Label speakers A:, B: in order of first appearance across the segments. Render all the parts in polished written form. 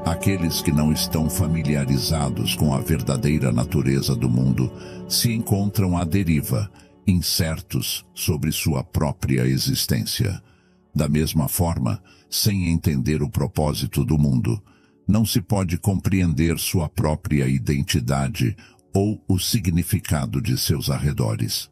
A: Aqueles que não estão familiarizados com a verdadeira natureza do mundo se encontram à deriva, incertos sobre sua própria existência. Da mesma forma, sem entender o propósito do mundo, não se pode compreender sua própria identidade ou o significado de seus arredores.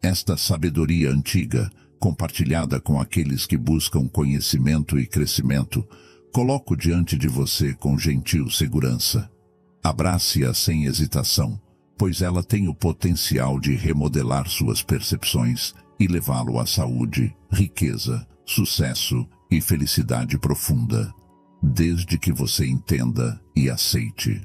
A: Esta sabedoria antiga, compartilhada com aqueles que buscam conhecimento e crescimento, coloco diante de você com gentil segurança. Abrace-a sem hesitação, pois ela tem o potencial de remodelar suas percepções e levá-lo à saúde, riqueza, sucesso e felicidade profunda, desde que você entenda e aceite.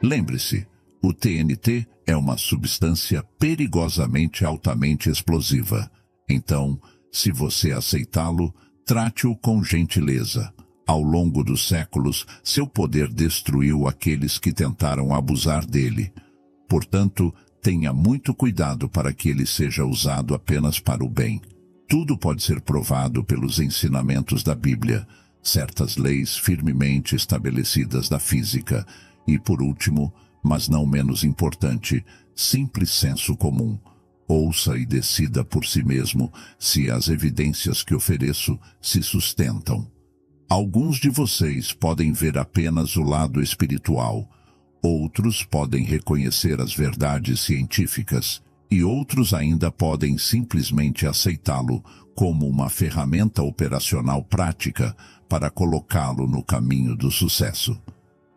A: Lembre-se, o TNT é uma substância perigosamente altamente explosiva. Então, se você aceitá-lo, trate-o com gentileza. Ao longo dos séculos, seu poder destruiu aqueles que tentaram abusar dele. Portanto, tenha muito cuidado para que ele seja usado apenas para o bem. Tudo pode ser provado pelos ensinamentos da Bíblia, certas leis firmemente estabelecidas da física e, por último, mas não menos importante, simples senso comum. Ouça e decida por si mesmo se as evidências que ofereço se sustentam. Alguns de vocês podem ver apenas o lado espiritual, outros podem reconhecer as verdades científicas e outros ainda podem simplesmente aceitá-lo como uma ferramenta operacional prática para colocá-lo no caminho do sucesso.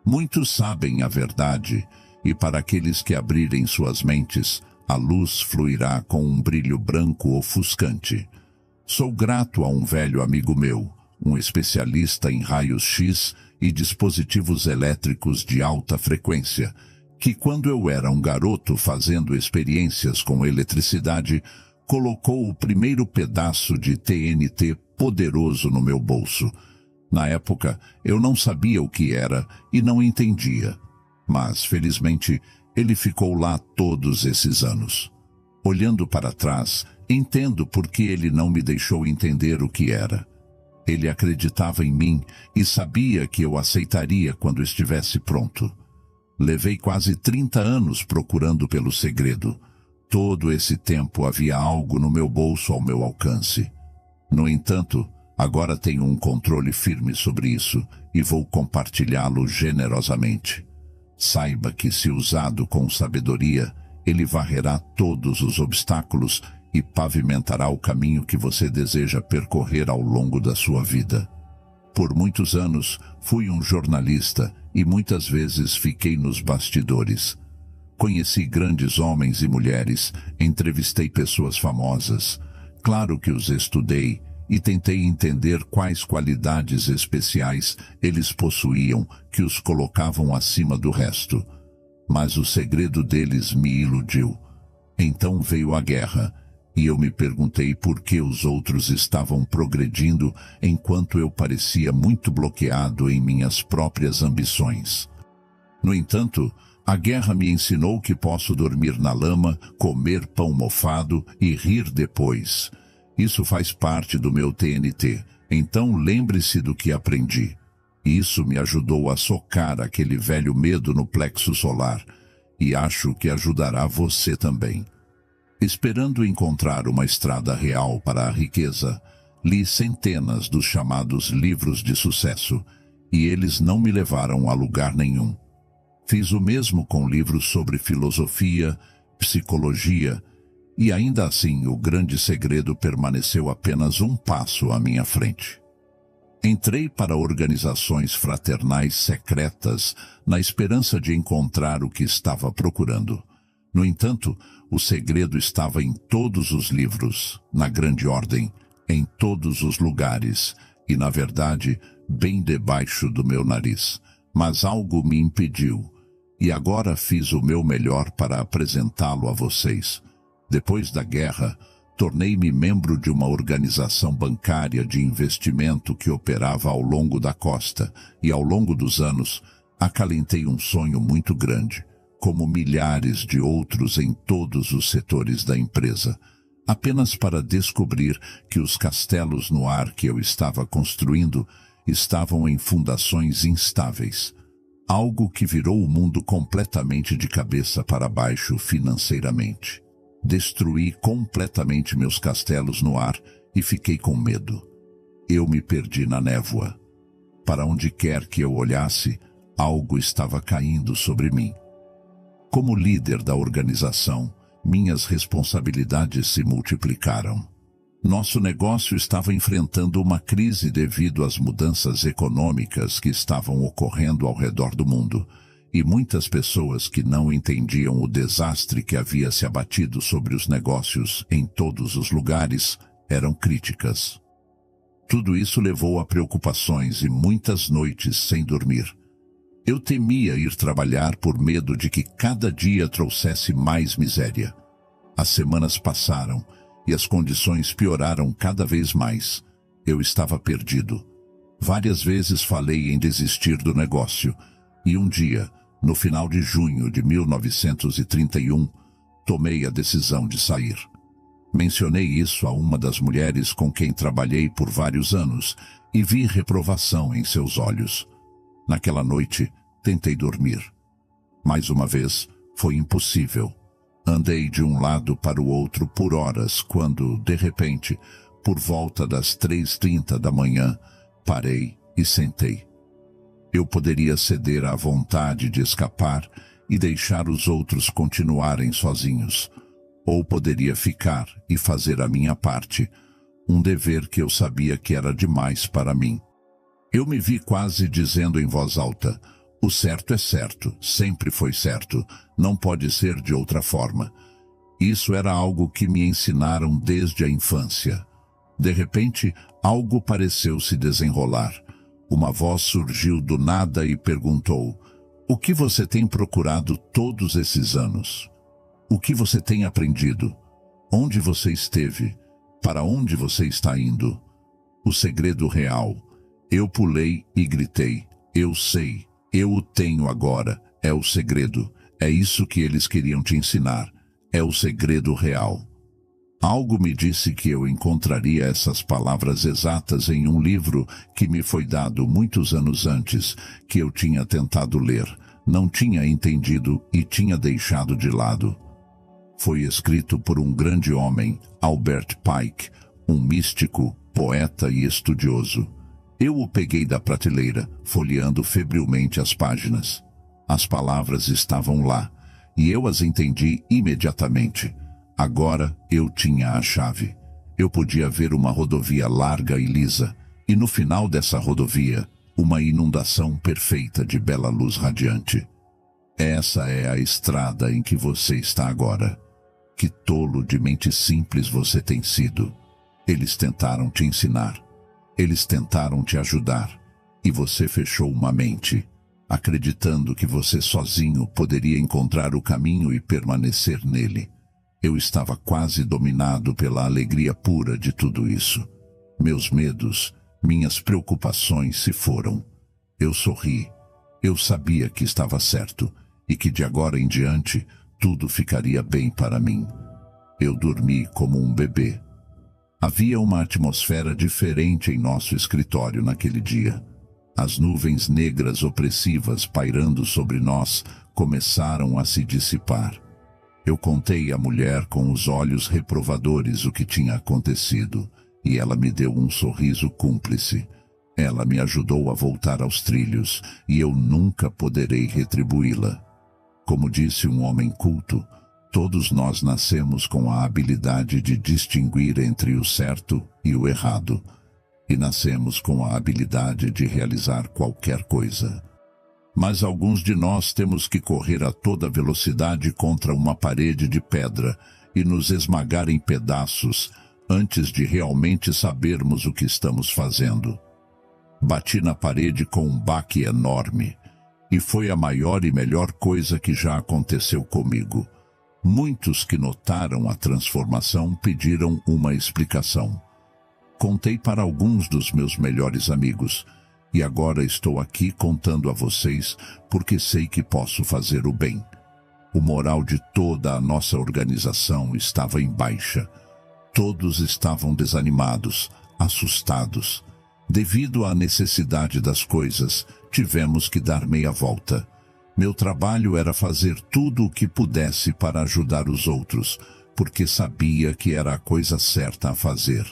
A: Muitos sabem a verdade, e para aqueles que abrirem suas mentes, a luz fluirá com um brilho branco ofuscante. Sou grato a um velho amigo meu, um especialista em raios-x e dispositivos elétricos de alta frequência, que quando eu era um garoto fazendo experiências com eletricidade, colocou o primeiro pedaço de TNT poderoso no meu bolso. Na época, eu não sabia o que era e não entendia. Mas, felizmente, ele ficou lá todos esses anos. Olhando para trás, entendo por que ele não me deixou entender o que era. Ele acreditava em mim e sabia que eu aceitaria quando estivesse pronto. Levei quase 30 anos procurando pelo segredo. Todo esse tempo havia algo no meu bolso ao meu alcance. No entanto, agora tenho um controle firme sobre isso e vou compartilhá-lo generosamente. Saiba que, se usado com sabedoria, ele varrerá todos os obstáculos e pavimentará o caminho que você deseja percorrer ao longo da sua vida. Por muitos anos, fui um jornalista e muitas vezes fiquei nos bastidores. Conheci grandes homens e mulheres, entrevistei pessoas famosas. Claro que os estudei e tentei entender quais qualidades especiais eles possuíam que os colocavam acima do resto. Mas o segredo deles me iludiu. Então veio a guerra, e eu me perguntei por que os outros estavam progredindo enquanto eu parecia muito bloqueado em minhas próprias ambições. No entanto, a guerra me ensinou que posso dormir na lama, comer pão mofado e rir depois. Isso faz parte do meu TNT, então lembre-se do que aprendi. Isso me ajudou a socar aquele velho medo no plexo solar, e acho que ajudará você também. Esperando encontrar uma estrada real para a riqueza, li centenas dos chamados livros de sucesso, e eles não me levaram a lugar nenhum. Fiz o mesmo com livros sobre filosofia, psicologia, e ainda assim o grande segredo permaneceu apenas um passo à minha frente. Entrei para organizações fraternais secretas na esperança de encontrar o que estava procurando. No entanto, o segredo estava em todos os livros, na grande ordem, em todos os lugares e, na verdade, bem debaixo do meu nariz. Mas algo me impediu, e agora fiz o meu melhor para apresentá-lo a vocês. Depois da guerra, tornei-me membro de uma organização bancária de investimento que operava ao longo da costa e, ao longo dos anos, acalentei um sonho muito grande, como milhares de outros em todos os setores da empresa, apenas para descobrir que os castelos no ar que eu estava construindo estavam em fundações instáveis. Algo que virou o mundo completamente de cabeça para baixo financeiramente. Destruí completamente meus castelos no ar e fiquei com medo. Eu me perdi na névoa. Para onde quer que eu olhasse, algo estava caindo sobre mim. Como líder da organização, minhas responsabilidades se multiplicaram. Nosso negócio estava enfrentando uma crise devido às mudanças econômicas que estavam ocorrendo ao redor do mundo, e muitas pessoas que não entendiam o desastre que havia se abatido sobre os negócios em todos os lugares eram críticas. Tudo isso levou a preocupações e muitas noites sem dormir. Eu temia ir trabalhar por medo de que cada dia trouxesse mais miséria. As semanas passaram e as condições pioraram cada vez mais. Eu estava perdido. Várias vezes falei em desistir do negócio, e um dia, no final de junho de 1931, tomei a decisão de sair. Mencionei isso a uma das mulheres com quem trabalhei por vários anos e vi reprovação em seus olhos. Naquela noite, tentei dormir. Mais uma vez, foi impossível. Andei de um lado para o outro por horas quando, de repente, por volta das 3h30 da manhã, parei e sentei. Eu poderia ceder à vontade de escapar e deixar os outros continuarem sozinhos, ou poderia ficar e fazer a minha parte, um dever que eu sabia que era demais para mim. Eu me vi quase dizendo em voz alta: o certo é certo, sempre foi certo, não pode ser de outra forma. Isso era algo que me ensinaram desde a infância. De repente, algo pareceu se desenrolar. Uma voz surgiu do nada e perguntou: o que você tem procurado todos esses anos? O que você tem aprendido? Onde você esteve? Para onde você está indo? O segredo real. Eu pulei e gritei: eu sei, eu o tenho agora, é o segredo, é isso que eles queriam te ensinar, é o segredo real. Algo me disse que eu encontraria essas palavras exatas em um livro que me foi dado muitos anos antes, que eu tinha tentado ler, não tinha entendido e tinha deixado de lado. Foi escrito por um grande homem, Albert Pike, um místico, poeta e estudioso. Eu o peguei da prateleira, folheando febrilmente as páginas. As palavras estavam lá, e eu as entendi imediatamente. Agora eu tinha a chave. Eu podia ver uma rodovia larga e lisa, e no final dessa rodovia, uma inundação perfeita de bela luz radiante. Essa é a estrada em que você está agora. Que tolo de mente simples você tem sido. Eles tentaram te ensinar. Eles tentaram te ajudar. E você fechou uma mente, acreditando que você sozinho poderia encontrar o caminho e permanecer nele. Eu estava quase dominado pela alegria pura de tudo isso. Meus medos, minhas preocupações se foram. Eu sorri. Eu sabia que estava certo e que de agora em diante tudo ficaria bem para mim. Eu dormi como um bebê. Havia uma atmosfera diferente em nosso escritório naquele dia. As nuvens negras opressivas pairando sobre nós começaram a se dissipar. Eu contei à mulher com os olhos reprovadores o que tinha acontecido, e ela me deu um sorriso cúmplice. Ela me ajudou a voltar aos trilhos, e eu nunca poderei retribuí-la. Como disse um homem culto, todos nós nascemos com a habilidade de distinguir entre o certo e o errado, e nascemos com a habilidade de realizar qualquer coisa. Mas alguns de nós temos que correr a toda velocidade contra uma parede de pedra e nos esmagar em pedaços antes de realmente sabermos o que estamos fazendo. Bati na parede com um baque enorme, e foi a maior e melhor coisa que já aconteceu comigo. Muitos que notaram a transformação pediram uma explicação. Contei para alguns dos meus melhores amigos, e agora estou aqui contando a vocês porque sei que posso fazer o bem. O moral de toda a nossa organização estava em baixa. Todos estavam desanimados, assustados. Devido à necessidade das coisas, tivemos que dar meia volta. Meu trabalho era fazer tudo o que pudesse para ajudar os outros, porque sabia que era a coisa certa a fazer.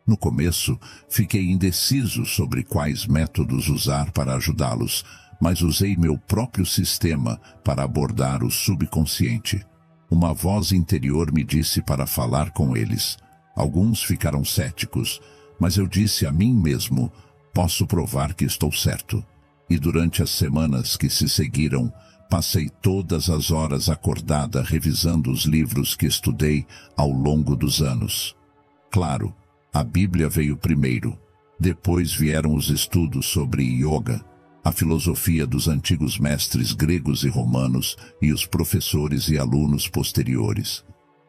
A: No começo, fiquei indeciso sobre quais métodos usar para ajudá-los, mas usei meu próprio sistema para abordar o subconsciente. Uma voz interior me disse para falar com eles. Alguns ficaram céticos, mas eu disse a mim mesmo, posso provar que estou certo. E durante as semanas que se seguiram, passei todas as horas acordada revisando os livros que estudei ao longo dos anos. Claro, a Bíblia veio primeiro. Depois vieram os estudos sobre yoga, a filosofia dos antigos mestres gregos e romanos e os professores e alunos posteriores.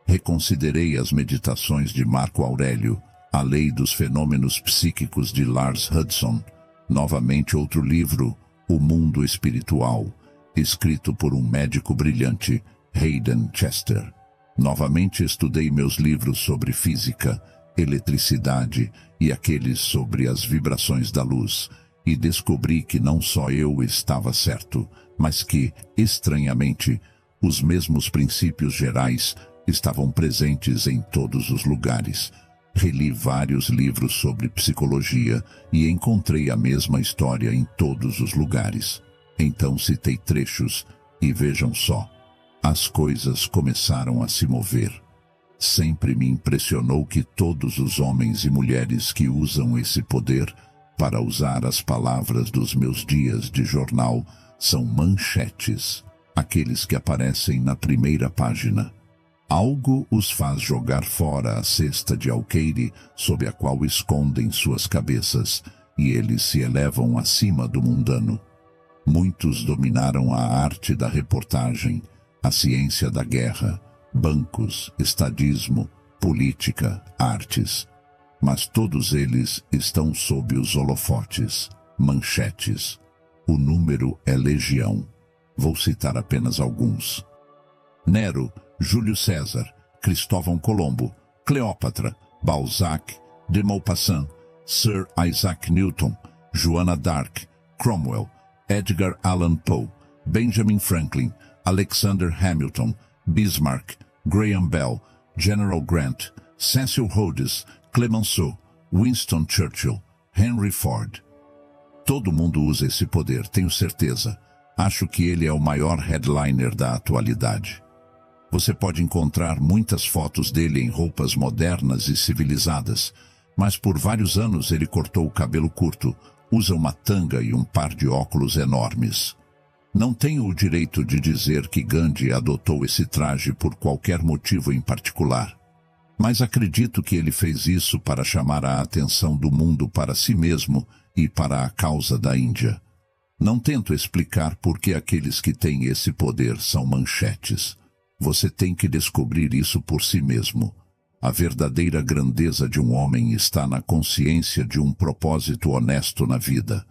A: Reconsiderei as meditações de Marco Aurélio, a lei dos fenômenos psíquicos de Lars Hudson, novamente outro livro, O Mundo Espiritual, escrito por um médico brilhante, Hayden Chester. Novamente estudei meus livros sobre física, eletricidade e aqueles sobre as vibrações da luz, e descobri que não só eu estava certo, mas que, estranhamente, os mesmos princípios gerais estavam presentes em todos os lugares. Reli vários livros sobre psicologia e encontrei a mesma história em todos os lugares. Então citei trechos e vejam só, as coisas começaram a se mover. Sempre me impressionou que todos os homens e mulheres que usam esse poder para usar as palavras dos meus dias de jornal são manchetes, aqueles que aparecem na primeira página. Algo os faz jogar fora a cesta de alqueire sob a qual escondem suas cabeças, e eles se elevam acima do mundano. Muitos dominaram a arte da reportagem, a ciência da guerra, bancos, estadismo, política, artes. Mas todos eles estão sob os holofotes, manchetes. O número é legião. Vou citar apenas alguns. Nero, Júlio César, Cristóvão Colombo, Cleópatra, Balzac, de Maupassant, Sir Isaac Newton, Joana d'Arc, Cromwell, Edgar Allan Poe, Benjamin Franklin, Alexander Hamilton, Bismarck, Graham Bell, General Grant, Cecil Rhodes, Clemenceau, Winston Churchill, Henry Ford. Todo mundo usa esse poder, tenho certeza. Acho que ele é o maior headliner da atualidade. Você pode encontrar muitas fotos dele em roupas modernas e civilizadas, mas por vários anos ele cortou o cabelo curto, usa uma tanga e um par de óculos enormes. Não tenho o direito de dizer que Gandhi adotou esse traje por qualquer motivo em particular, mas acredito que ele fez isso para chamar a atenção do mundo para si mesmo e para a causa da Índia. Não tento explicar por que aqueles que têm esse poder são manchetes. Você tem que descobrir isso por si mesmo. A verdadeira grandeza de um homem está na consciência de um propósito honesto na vida,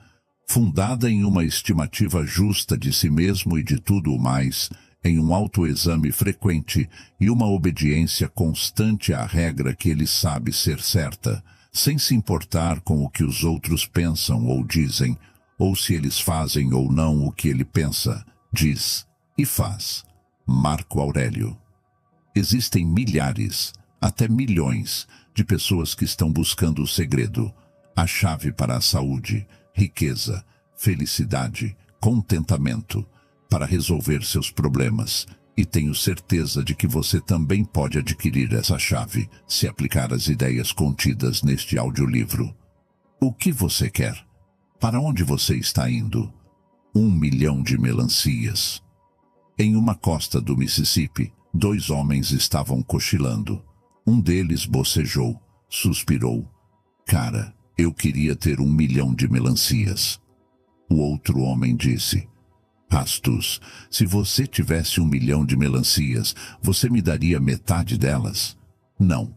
A: fundada em uma estimativa justa de si mesmo e de tudo o mais, em um autoexame frequente e uma obediência constante à regra que ele sabe ser certa, sem se importar com o que os outros pensam ou dizem, ou se eles fazem ou não o que ele pensa, diz e faz. Marco Aurélio. Existem milhares, até milhões, de pessoas que estão buscando o segredo, a chave para a saúde, riqueza, felicidade, contentamento, para resolver seus problemas, e tenho certeza de que você também pode adquirir essa chave, se aplicar as ideias contidas neste audiolivro. O que você quer? Para onde você está indo? 1 milhão de melancias. Em uma costa do Mississippi, 2 homens estavam cochilando. Um deles bocejou, suspirou. Cara, eu queria ter 1 milhão de melancias. O outro homem disse, Rastus, se você tivesse 1 milhão de melancias, você me daria metade delas? Não.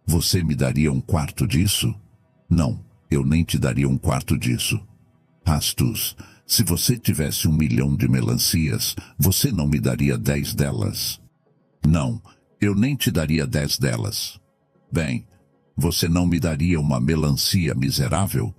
A: Você me daria 1/4 disso? Não, eu nem te daria 1/4 disso. Rastus, se você tivesse 1 milhão de melancias, você não me daria 10 delas? Não, eu nem te daria 10 delas. Bem, você não me daria uma melancia miserável?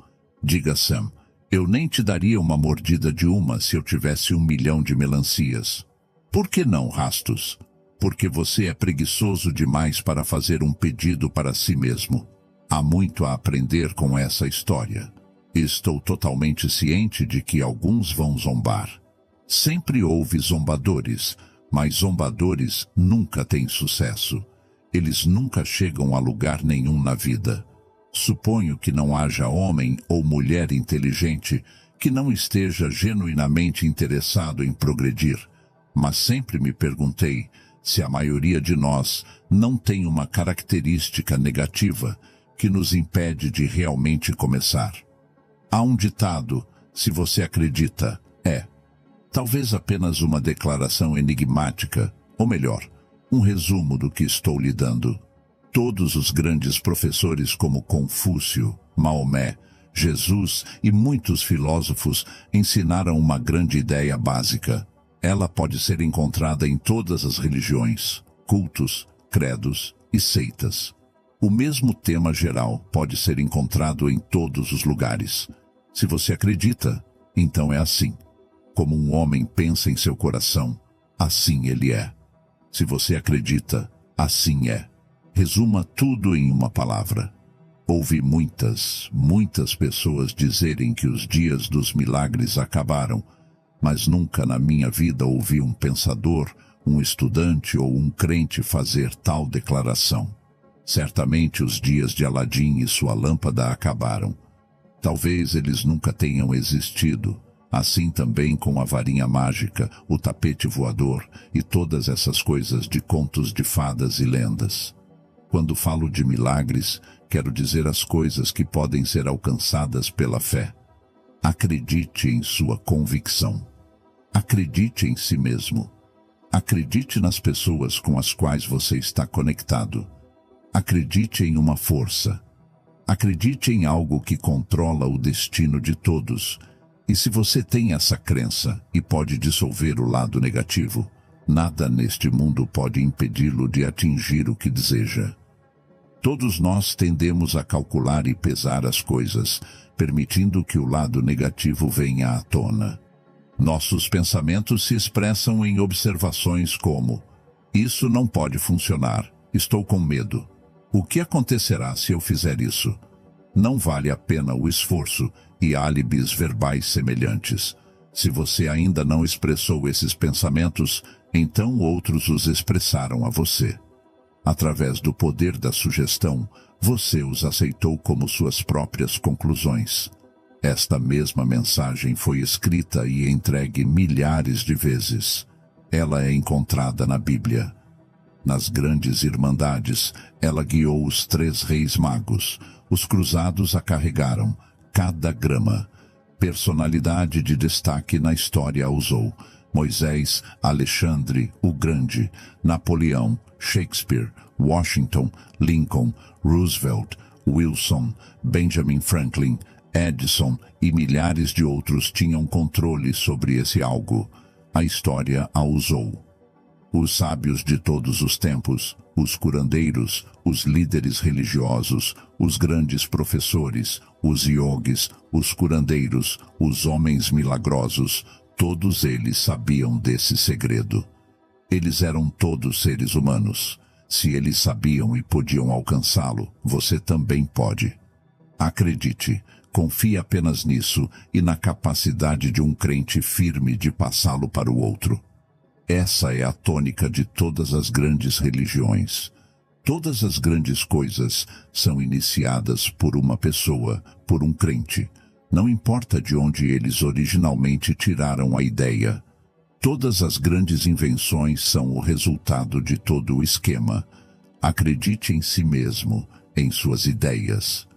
A: Diga Sam, eu nem te daria uma mordida de uma se eu tivesse 1 milhão de melancias. Por que não, Rastos? Porque você é preguiçoso demais para fazer um pedido para si mesmo. Há muito a aprender com essa história. Estou totalmente ciente de que alguns vão zombar. Sempre houve zombadores, mas zombadores nunca têm sucesso. Eles nunca chegam a lugar nenhum na vida. Suponho que não haja homem ou mulher inteligente que não esteja genuinamente interessado em progredir, mas sempre me perguntei se a maioria de nós não tem uma característica negativa que nos impede de realmente começar. Há um ditado, se você acredita, é. Talvez apenas uma declaração enigmática, ou melhor, um resumo do que estou lhe dando. Todos os grandes professores como Confúcio, Maomé, Jesus e muitos filósofos ensinaram uma grande ideia básica. Ela pode ser encontrada em todas as religiões, cultos, credos e seitas. O mesmo tema geral pode ser encontrado em todos os lugares. Se você acredita, então é assim. Como um homem pensa em seu coração, assim ele é. Se você acredita, assim é. Resuma tudo em uma palavra. Ouvi muitas pessoas dizerem que os dias dos milagres acabaram, mas nunca na minha vida ouvi um pensador, um estudante ou um crente fazer tal declaração. Certamente os dias de Aladim e sua lâmpada acabaram. Talvez eles nunca tenham existido. Assim também com a varinha mágica, o tapete voador e todas essas coisas de contos de fadas e lendas. Quando falo de milagres, quero dizer as coisas que podem ser alcançadas pela fé. Acredite em sua convicção. Acredite em si mesmo. Acredite nas pessoas com as quais você está conectado. Acredite em uma força. Acredite em algo que controla o destino de todos. E se você tem essa crença e pode dissolver o lado negativo, nada neste mundo pode impedi-lo de atingir o que deseja. Todos nós tendemos a calcular e pesar as coisas, permitindo que o lado negativo venha à tona. Nossos pensamentos se expressam em observações como: isso não pode funcionar, estou com medo. O que acontecerá se eu fizer isso? Não vale a pena o esforço e álibis verbais semelhantes. Se você ainda não expressou esses pensamentos, então outros os expressaram a você. Através do poder da sugestão, você os aceitou como suas próprias conclusões. Esta mesma mensagem foi escrita e entregue milhares de vezes. Ela é encontrada na Bíblia. Nas grandes irmandades, ela guiou os 3 reis magos. Os cruzados a carregaram, cada grama. Personalidade de destaque na história a usou. Moisés, Alexandre o Grande, Napoleão, Shakespeare, Washington, Lincoln, Roosevelt, Wilson, Benjamin Franklin, Edison e milhares de outros tinham controle sobre esse algo. A história a usou. Os sábios de todos os tempos, os curandeiros, os líderes religiosos, os grandes professores, os yogis, os curandeiros, os homens milagrosos, todos eles sabiam desse segredo. Eles eram todos seres humanos. Se eles sabiam e podiam alcançá-lo, você também pode. Acredite, confie apenas nisso e na capacidade de um crente firme de passá-lo para o outro. Essa é a tônica de todas as grandes religiões. Todas as grandes coisas são iniciadas por uma pessoa, por um crente. Não importa de onde eles originalmente tiraram a ideia. Todas as grandes invenções são o resultado de todo o esquema. Acredite em si mesmo, em suas ideias.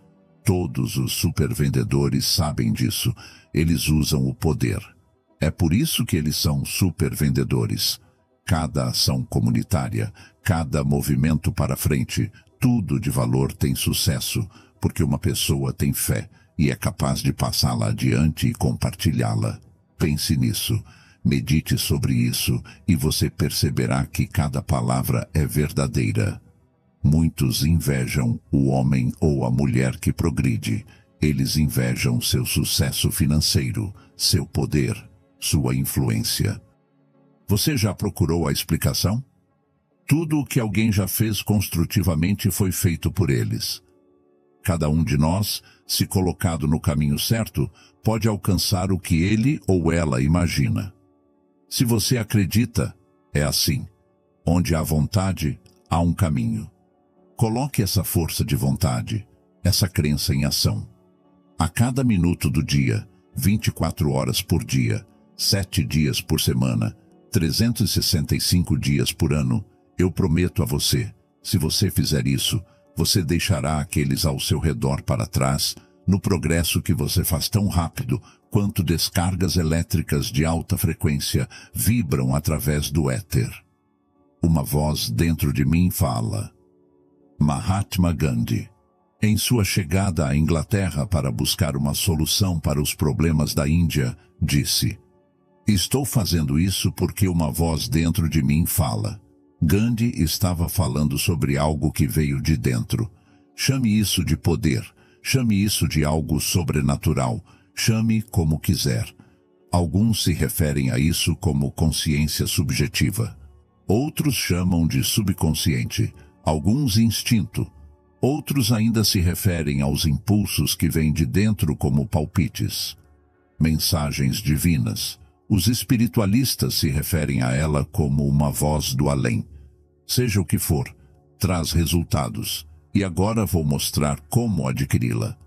A: Todos os supervendedores sabem disso. Eles usam o poder. É por isso que eles são supervendedores. Cada ação comunitária, cada movimento para frente, tudo de valor tem sucesso, porque uma pessoa tem fé e é capaz de passá-la adiante e compartilhá-la. Pense nisso. Medite sobre isso e você perceberá que cada palavra é verdadeira. Muitos invejam o homem ou a mulher que progride. Eles invejam seu sucesso financeiro, seu poder, sua influência. Você já procurou a explicação? Tudo o que alguém já fez construtivamente foi feito por eles. Cada um de nós, se colocado no caminho certo, pode alcançar o que ele ou ela imagina. Se você acredita, é assim. Onde há vontade, há um caminho. Coloque essa força de vontade, essa crença em ação. A cada minuto do dia, 24 horas por dia, 7 dias por semana, 365 dias por ano, eu prometo a você, se você fizer isso, você deixará aqueles ao seu redor para trás, no progresso que você faz tão rápido quanto descargas elétricas de alta frequência vibram através do éter. Uma voz dentro de mim fala. Mahatma Gandhi, em sua chegada à Inglaterra para buscar uma solução para os problemas da Índia, disse: estou fazendo isso porque uma voz dentro de mim fala. Gandhi estava falando sobre algo que veio de dentro. Chame isso de poder, chame isso de algo sobrenatural, chame como quiser. Alguns se referem a isso como consciência subjetiva. Outros chamam de subconsciente, alguns instinto. Outros ainda se referem aos impulsos que vêm de dentro como palpites. Mensagens divinas. Os espiritualistas se referem a ela como uma voz do além. Seja o que for, traz resultados. E agora vou mostrar como adquiri-la.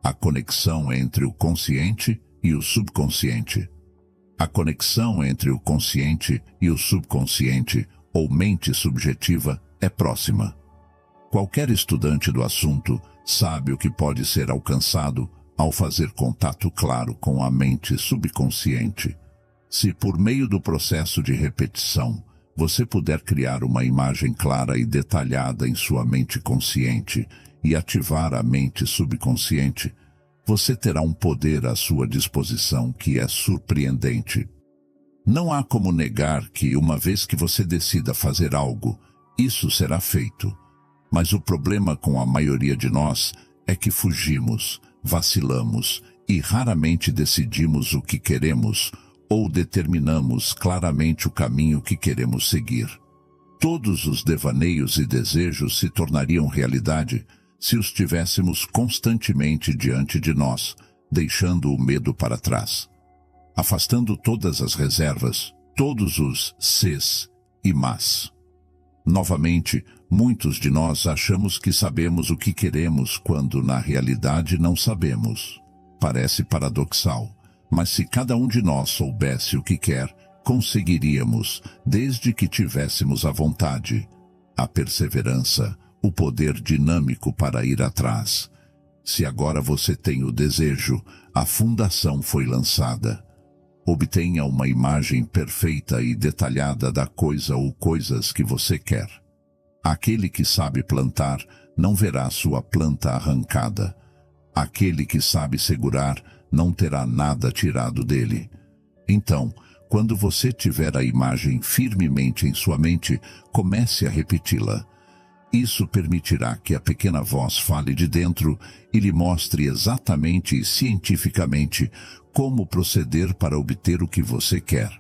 A: A conexão entre o consciente e o subconsciente. A conexão entre o consciente e o subconsciente, ou mente subjetiva, é próxima. Qualquer estudante do assunto sabe o que pode ser alcançado ao fazer contato claro com a mente subconsciente. Se por meio do processo de repetição, você puder criar uma imagem clara e detalhada em sua mente consciente e ativar a mente subconsciente, você terá um poder à sua disposição que é surpreendente. Não há como negar que, uma vez que você decida fazer algo, isso será feito. Mas o problema com a maioria de nós é que fugimos, vacilamos e raramente decidimos o que queremos ou determinamos claramente o caminho que queremos seguir. Todos os devaneios e desejos se tornariam realidade se os tivéssemos constantemente diante de nós, deixando o medo para trás. Afastando todas as reservas, todos os ses e mas. Novamente, muitos de nós achamos que sabemos o que queremos quando na realidade não sabemos. Parece paradoxal, mas se cada um de nós soubesse o que quer, conseguiríamos, desde que tivéssemos a vontade, a perseverança, o poder dinâmico para ir atrás. Se agora você tem o desejo, a fundação foi lançada. Obtenha uma imagem perfeita e detalhada da coisa ou coisas que você quer. Aquele que sabe plantar não verá sua planta arrancada. Aquele que sabe segurar não terá nada tirado dele. Então, quando você tiver a imagem firmemente em sua mente, comece a repeti-la. Isso permitirá que a pequena voz fale de dentro e lhe mostre exatamente e cientificamente como proceder para obter o que você quer.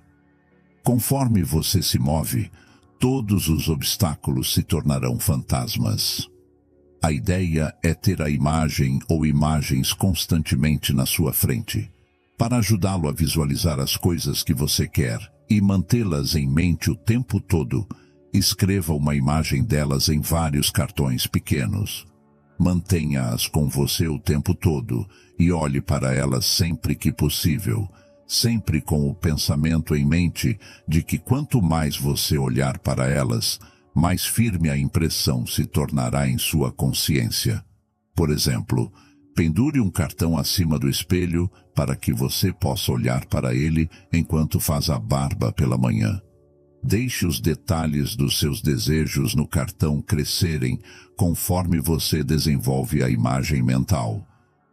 A: Conforme você se move, todos os obstáculos se tornarão fantasmas. A ideia é ter a imagem ou imagens constantemente na sua frente, para ajudá-lo a visualizar as coisas que você quer e mantê-las em mente o tempo todo. Escreva uma imagem delas em vários cartões pequenos. Mantenha-as com você o tempo todo e olhe para elas sempre que possível, sempre com o pensamento em mente de que quanto mais você olhar para elas, mais firme a impressão se tornará em sua consciência. Por exemplo, pendure um cartão acima do espelho para que você possa olhar para ele enquanto faz a barba pela manhã. Deixe os detalhes dos seus desejos no cartão crescerem conforme você desenvolve a imagem mental.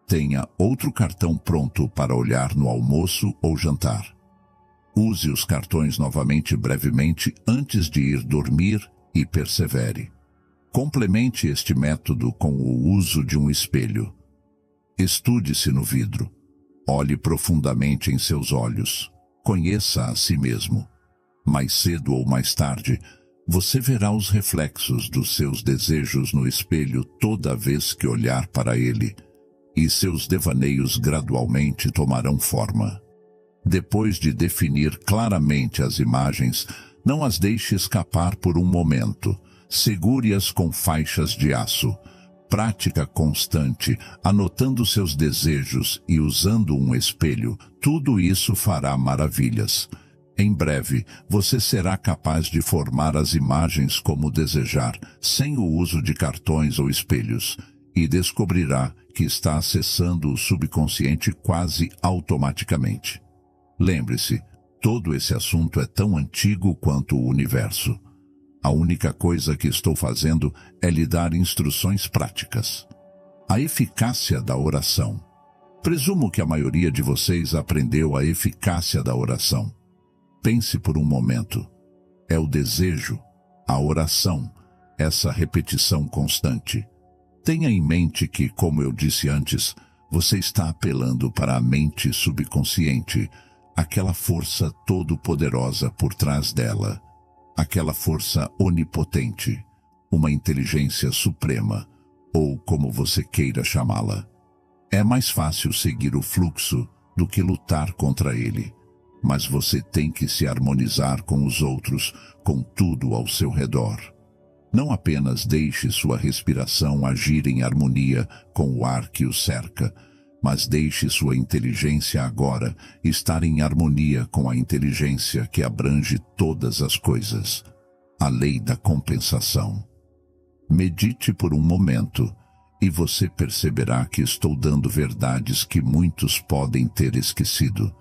A: Tenha outro cartão pronto para olhar no almoço ou jantar. Use os cartões novamente brevemente antes de ir dormir e persevere. Complemente este método com o uso de um espelho. Estude-se no vidro. Olhe profundamente em seus olhos. Conheça a si mesmo. Mais cedo ou mais tarde, você verá os reflexos dos seus desejos no espelho toda vez que olhar para ele, e seus devaneios gradualmente tomarão forma. Depois de definir claramente as imagens, não as deixe escapar por um momento. Segure-as com faixas de aço. Prática constante, anotando seus desejos e usando um espelho, tudo isso fará maravilhas. Em breve, você será capaz de formar as imagens como desejar, sem o uso de cartões ou espelhos, e descobrirá que está acessando o subconsciente quase automaticamente. Lembre-se, todo esse assunto é tão antigo quanto o universo. A única coisa que estou fazendo é lhe dar instruções práticas. A eficácia da oração. Presumo que a maioria de vocês aprendeu a eficácia da oração. Pense por um momento. É o desejo, a oração, essa repetição constante. Tenha em mente que, como eu disse antes, você está apelando para a mente subconsciente, aquela força todo-poderosa por trás dela, aquela força onipotente, uma inteligência suprema, ou como você queira chamá-la. É mais fácil seguir o fluxo do que lutar contra ele, mas você tem que se harmonizar com os outros, com tudo ao seu redor. Não apenas deixe sua respiração agir em harmonia com o ar que o cerca, mas deixe sua inteligência agora estar em harmonia com a inteligência que abrange todas as coisas. A lei da compensação. Medite por um momento e você perceberá que estou dando verdades que muitos podem ter esquecido.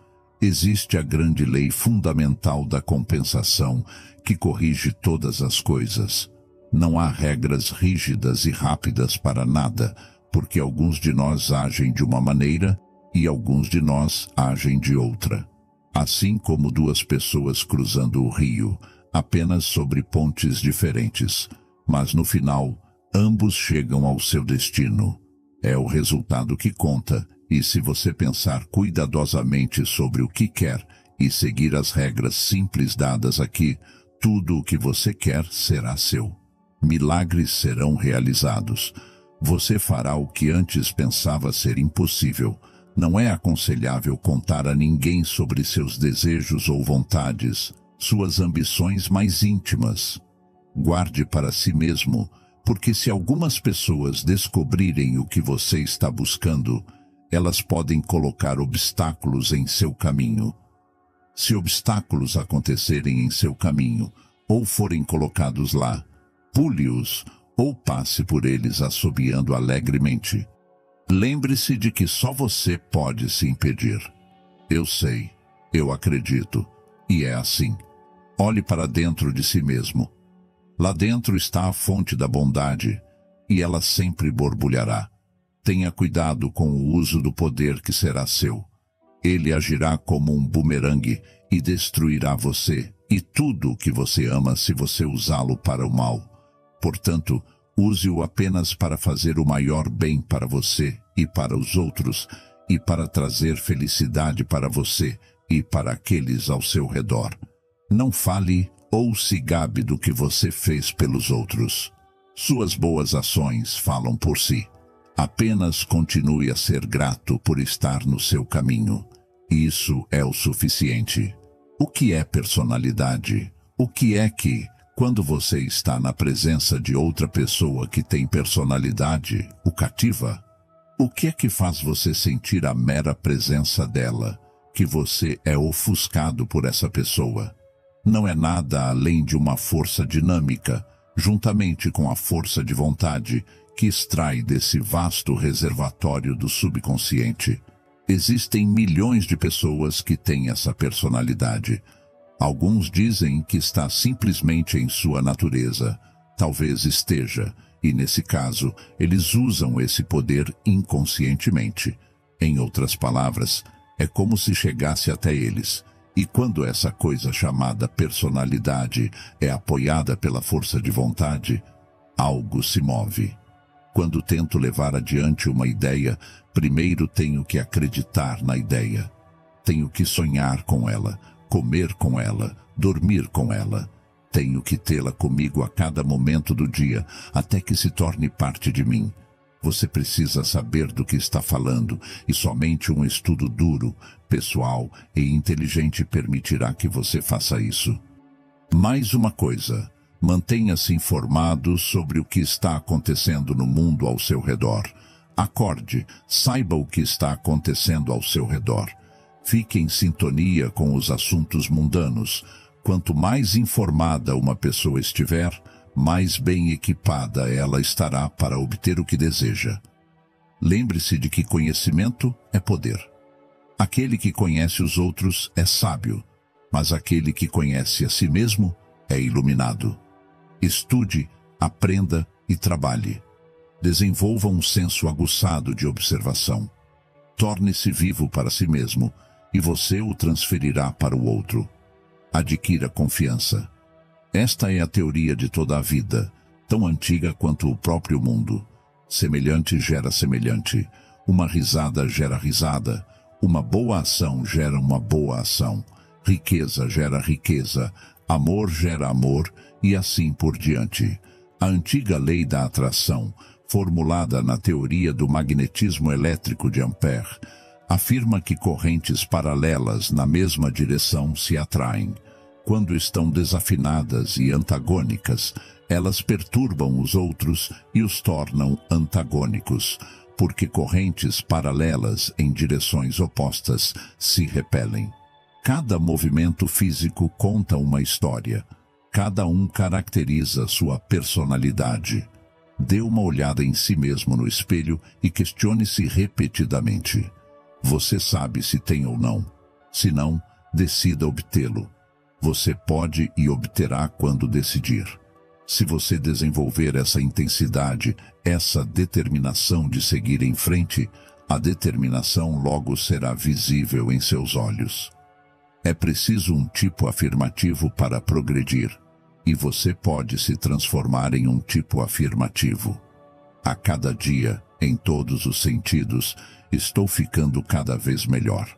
A: Existe a grande lei fundamental da compensação que corrige todas as coisas. Não há regras rígidas e rápidas para nada, porque alguns de nós agem de uma maneira e alguns de nós agem de outra. Assim como duas pessoas cruzando o rio, apenas sobre pontes diferentes, mas no final, ambos chegam ao seu destino. É o resultado que conta, e se você pensar cuidadosamente sobre o que quer e seguir as regras simples dadas aqui, tudo o que você quer será seu. Milagres serão realizados. Você fará o que antes pensava ser impossível. Não é aconselhável contar a ninguém sobre seus desejos ou vontades, suas ambições mais íntimas. Guarde para si mesmo, porque se algumas pessoas descobrirem o que você está buscando, elas podem colocar obstáculos em seu caminho. Se obstáculos acontecerem em seu caminho, ou forem colocados lá, pule-os ou passe por eles assobiando alegremente. Lembre-se de que só você pode se impedir. Eu sei, eu acredito, e é assim. Olhe para dentro de si mesmo. Lá dentro está a fonte da bondade, e ela sempre borbulhará. Tenha cuidado com o uso do poder que será seu. Ele agirá como um bumerangue e destruirá você e tudo o que você ama se você usá-lo para o mal. Portanto, use-o apenas para fazer o maior bem para você e para os outros, e para trazer felicidade para você e para aqueles ao seu redor. Não fale ou se gabe do que você fez pelos outros. Suas boas ações falam por si. Apenas continue a ser grato por estar no seu caminho. Isso é o suficiente. O que é personalidade? O que é que, quando você está na presença de outra pessoa que tem personalidade, o cativa? O que é que faz você sentir a mera presença dela, que você é ofuscado por essa pessoa? Não é nada além de uma força dinâmica, juntamente com a força de vontade, que extrai desse vasto reservatório do subconsciente. Existem milhões de pessoas que têm essa personalidade. Alguns dizem que está simplesmente em sua natureza. Talvez esteja, e nesse caso, eles usam esse poder inconscientemente. Em outras palavras, é como se chegasse até eles. E quando essa coisa chamada personalidade é apoiada pela força de vontade, algo se move. Quando tento levar adiante uma ideia, primeiro tenho que acreditar na ideia. Tenho que sonhar com ela, comer com ela, dormir com ela. Tenho que tê-la comigo a cada momento do dia, até que se torne parte de mim. Você precisa saber do que está falando, e somente um estudo duro, pessoal e inteligente permitirá que você faça isso. Mais uma coisa, mantenha-se informado sobre o que está acontecendo no mundo ao seu redor. Acorde, saiba o que está acontecendo ao seu redor. Fique em sintonia com os assuntos mundanos. Quanto mais informada uma pessoa estiver, mais bem equipada ela estará para obter o que deseja. Lembre-se de que conhecimento é poder. Aquele que conhece os outros é sábio, mas aquele que conhece a si mesmo é iluminado. Estude, aprenda e trabalhe. Desenvolva um senso aguçado de observação. Torne-se vivo para si mesmo, e você o transferirá para o outro. Adquira confiança. Esta é a teoria de toda a vida, tão antiga quanto o próprio mundo. Semelhante gera semelhante. Uma risada gera risada. Uma boa ação gera uma boa ação. Riqueza gera riqueza. Amor gera amor, e assim por diante. A antiga lei da atração, formulada na teoria do magnetismo elétrico de Ampère, afirma que correntes paralelas na mesma direção se atraem. Quando estão desafinadas e antagônicas, elas perturbam os outros e os tornam antagônicos, porque correntes paralelas em direções opostas se repelem. Cada movimento físico conta uma história. Cada um caracteriza sua personalidade. Dê uma olhada em si mesmo no espelho e questione-se repetidamente. Você sabe se tem ou não. Se não, decida obtê-lo. Você pode e obterá quando decidir. Se você desenvolver essa intensidade, essa determinação de seguir em frente, a determinação logo será visível em seus olhos. É preciso um tipo afirmativo para progredir, e você pode se transformar em um tipo afirmativo. A cada dia, em todos os sentidos, estou ficando cada vez melhor.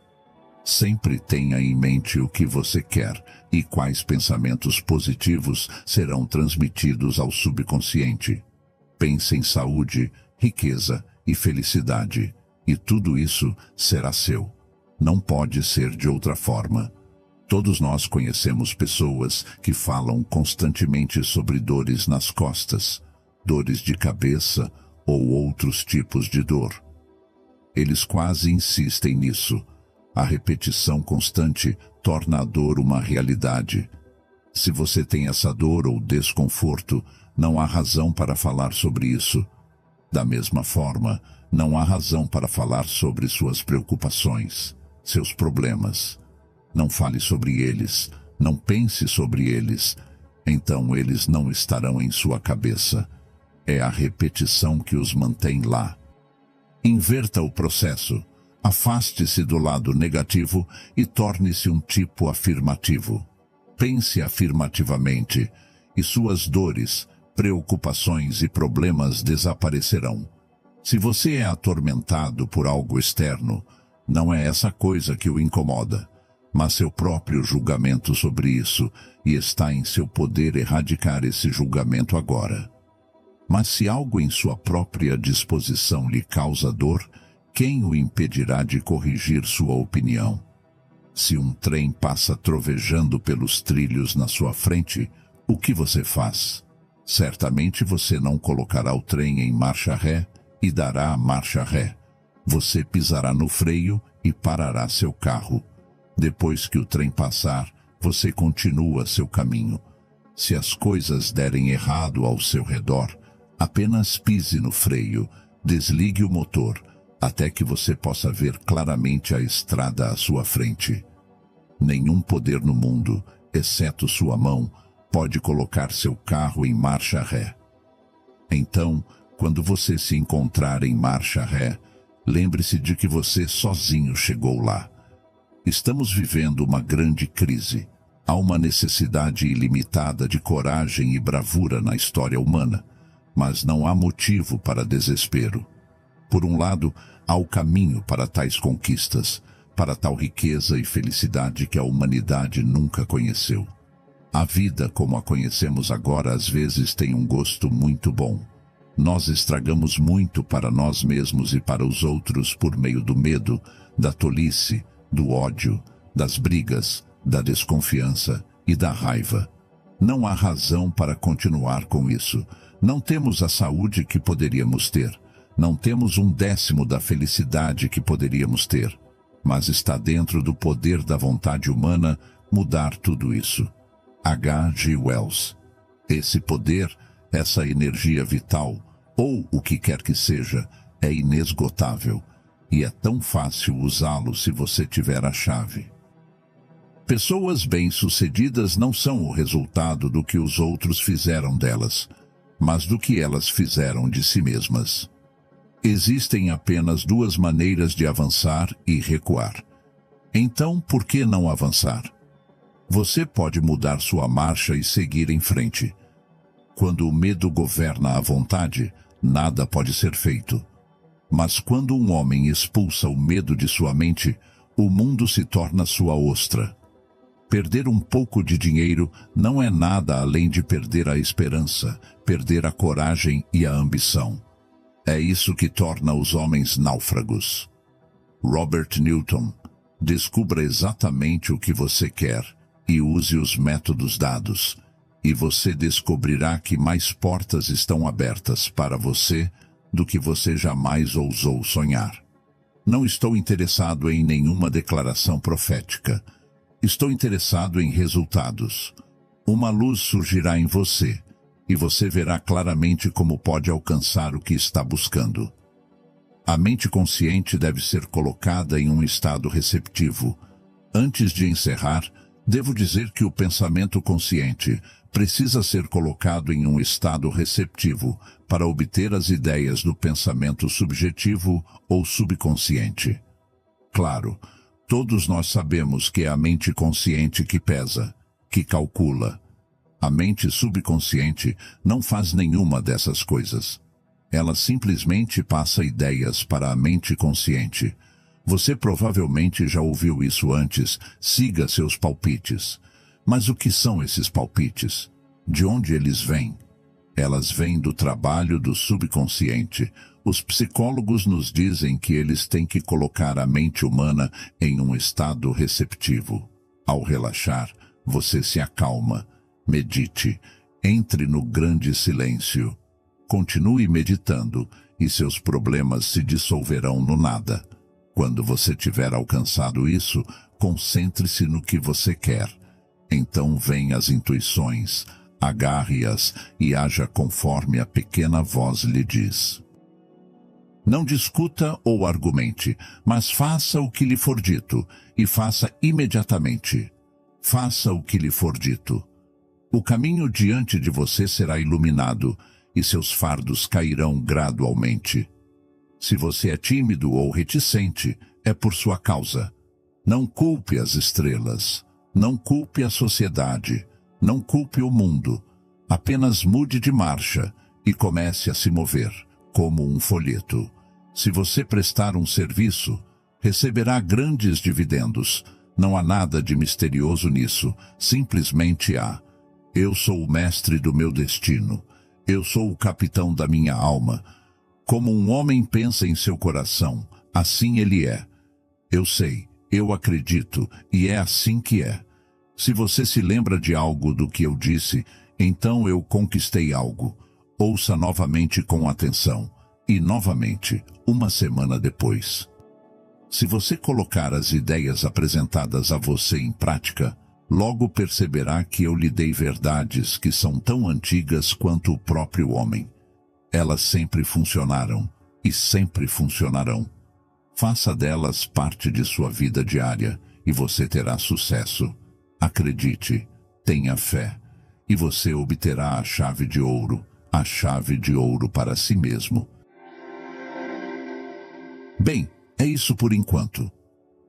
A: Sempre tenha em mente o que você quer e quais pensamentos positivos serão transmitidos ao subconsciente. Pense em saúde, riqueza e felicidade, e tudo isso será seu. Não pode ser de outra forma. Todos nós conhecemos pessoas que falam constantemente sobre dores nas costas, dores de cabeça ou outros tipos de dor. Eles quase insistem nisso. A repetição constante torna a dor uma realidade. Se você tem essa dor ou desconforto, não há razão para falar sobre isso. Da mesma forma, não há razão para falar sobre suas preocupações, seus problemas. Não fale sobre eles, não pense sobre eles, então eles não estarão em sua cabeça. É a repetição que os mantém lá. Inverta o processo. Afaste-se do lado negativo e torne-se um tipo afirmativo. Pense afirmativamente, e suas dores, preocupações e problemas desaparecerão. Se você é atormentado por algo externo, não é essa coisa que o incomoda, mas seu próprio julgamento sobre isso, e está em seu poder erradicar esse julgamento agora. Mas se algo em sua própria disposição lhe causa dor, quem o impedirá de corrigir sua opinião? Se um trem passa trovejando pelos trilhos na sua frente, o que você faz? Certamente você não colocará o trem em marcha ré e dará a marcha ré. Você pisará no freio e parará seu carro. Depois que o trem passar, você continua seu caminho. Se as coisas derem errado ao seu redor, apenas pise no freio, desligue o motor, até que você possa ver claramente a estrada à sua frente. Nenhum poder no mundo, exceto sua mão, pode colocar seu carro em marcha ré. Então, quando você se encontrar em marcha ré, lembre-se de que você sozinho chegou lá. Estamos vivendo uma grande crise. Há uma necessidade ilimitada de coragem e bravura na história humana. mas não há motivo para desespero. Por um lado, há o caminho para tais conquistas, para tal riqueza e felicidade que a humanidade nunca conheceu. A vida como a conhecemos agora às vezes tem um gosto muito bom. Nós estragamos muito para nós mesmos e para os outros por meio do medo, da tolice, do ódio, das brigas, da desconfiança e da raiva. Não há razão para continuar com isso. Não temos a saúde que poderíamos ter. Não temos 1/10 da felicidade que poderíamos ter. Mas está dentro do poder da vontade humana mudar tudo isso. H.G. Wells. Esse poder, essa energia vital, ou o que quer que seja, é inesgotável. E é tão fácil usá-lo se você tiver a chave. Pessoas bem-sucedidas não são o resultado do que os outros fizeram delas, mas do que elas fizeram de si mesmas. Existem apenas 2 maneiras de avançar e recuar. Então, por que não avançar? Você pode mudar sua marcha e seguir em frente. Quando o medo governa a vontade, nada pode ser feito. Mas quando um homem expulsa o medo de sua mente, o mundo se torna sua ostra. Perder um pouco de dinheiro não é nada além de perder a esperança, perder a coragem e a ambição. É isso que torna os homens náufragos. Robert Newton. Descubra exatamente o que você quer e use os métodos dados, e você descobrirá que mais portas estão abertas para você do que você jamais ousou sonhar. Não estou interessado em nenhuma declaração profética. Estou interessado em resultados. Uma luz surgirá em você, e você verá claramente como pode alcançar o que está buscando. A mente consciente deve ser colocada em um estado receptivo. Antes de encerrar, devo dizer que o pensamento consciente precisa ser colocado em um estado receptivo para obter as ideias do pensamento subjetivo ou subconsciente. Claro, todos nós sabemos que é a mente consciente que pesa, que calcula. A mente subconsciente não faz nenhuma dessas coisas. Ela simplesmente passa ideias para a mente consciente. Você provavelmente já ouviu isso antes, siga seus palpites. Mas o que são esses palpites? De onde eles vêm? Elas vêm do trabalho do subconsciente. Os psicólogos nos dizem que eles têm que colocar a mente humana em um estado receptivo. Ao relaxar, você se acalma. Medite. Entre no grande silêncio. Continue meditando e seus problemas se dissolverão no nada. Quando você tiver alcançado isso, concentre-se no que você quer. Então vêm as intuições, agarre-as e haja conforme a pequena voz lhe diz. Não discuta ou argumente, mas faça o que lhe for dito, e faça imediatamente. Faça o que lhe for dito. O caminho diante de você será iluminado, e seus fardos cairão gradualmente. Se você é tímido ou reticente, é por sua causa. Não culpe as estrelas, não culpe a sociedade, não culpe o mundo. Apenas mude de marcha e comece a se mover, como um folheto. Se você prestar um serviço, receberá grandes dividendos. Não há nada de misterioso nisso, simplesmente há. Eu sou o mestre do meu destino. Eu sou o capitão da minha alma. Como um homem pensa em seu coração, assim ele é. Eu sei, eu acredito, e é assim que é. Se você se lembra de algo do que eu disse, então eu conquistei algo. Ouça novamente com atenção. E novamente, uma semana depois. Se você colocar as ideias apresentadas a você em prática, logo perceberá que eu lhe dei verdades que são tão antigas quanto o próprio homem. Elas sempre funcionaram e sempre funcionarão. Faça delas parte de sua vida diária e você terá sucesso. Acredite, tenha fé, e você obterá a chave de ouro para si mesmo. Bem, é isso por enquanto.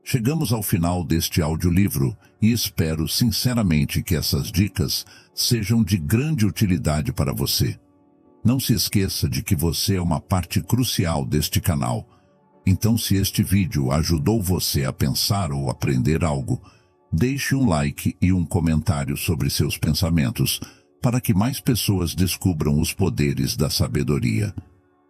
A: Chegamos ao final deste audiolivro e espero sinceramente que essas dicas sejam de grande utilidade para você. Não se esqueça de que você é uma parte crucial deste canal. Então, se este vídeo ajudou você a pensar ou aprender algo, deixe um like e um comentário sobre seus pensamentos, para que mais pessoas descubram os poderes da sabedoria.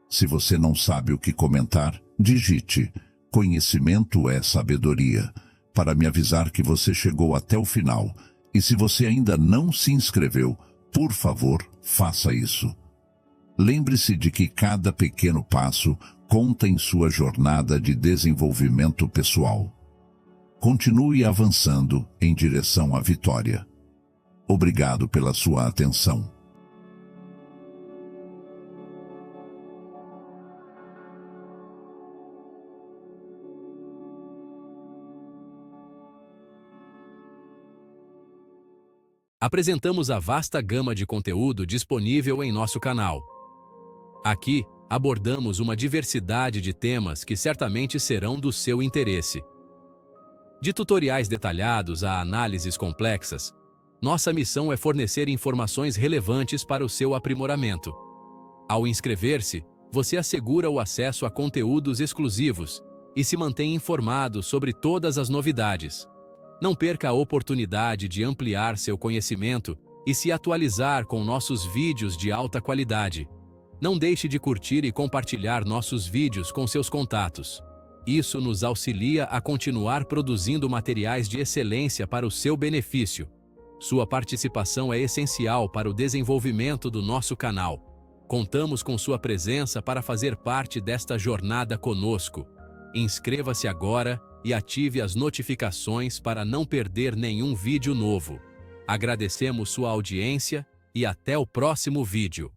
A: Se você não sabe o que comentar, digite "Conhecimento é sabedoria", para me avisar que você chegou até o final. E se você ainda não se inscreveu, por favor, faça isso. Lembre-se de que cada pequeno passo conta em sua jornada de desenvolvimento pessoal. Continue avançando em direção à vitória. Obrigado pela sua atenção.
B: Apresentamos a vasta gama de conteúdo disponível em nosso canal. Aqui, abordamos uma diversidade de temas que certamente serão do seu interesse. De tutoriais detalhados a análises complexas, nossa missão é fornecer informações relevantes para o seu aprimoramento. Ao inscrever-se, você assegura o acesso a conteúdos exclusivos e se mantém informado sobre todas as novidades. Não perca a oportunidade de ampliar seu conhecimento e se atualizar com nossos vídeos de alta qualidade. Não deixe de curtir e compartilhar nossos vídeos com seus contatos. Isso nos auxilia a continuar produzindo materiais de excelência para o seu benefício. Sua participação é essencial para o desenvolvimento do nosso canal. Contamos com sua presença para fazer parte desta jornada conosco. Inscreva-se agora e ative as notificações para não perder nenhum vídeo novo. Agradecemos sua audiência e até o próximo vídeo.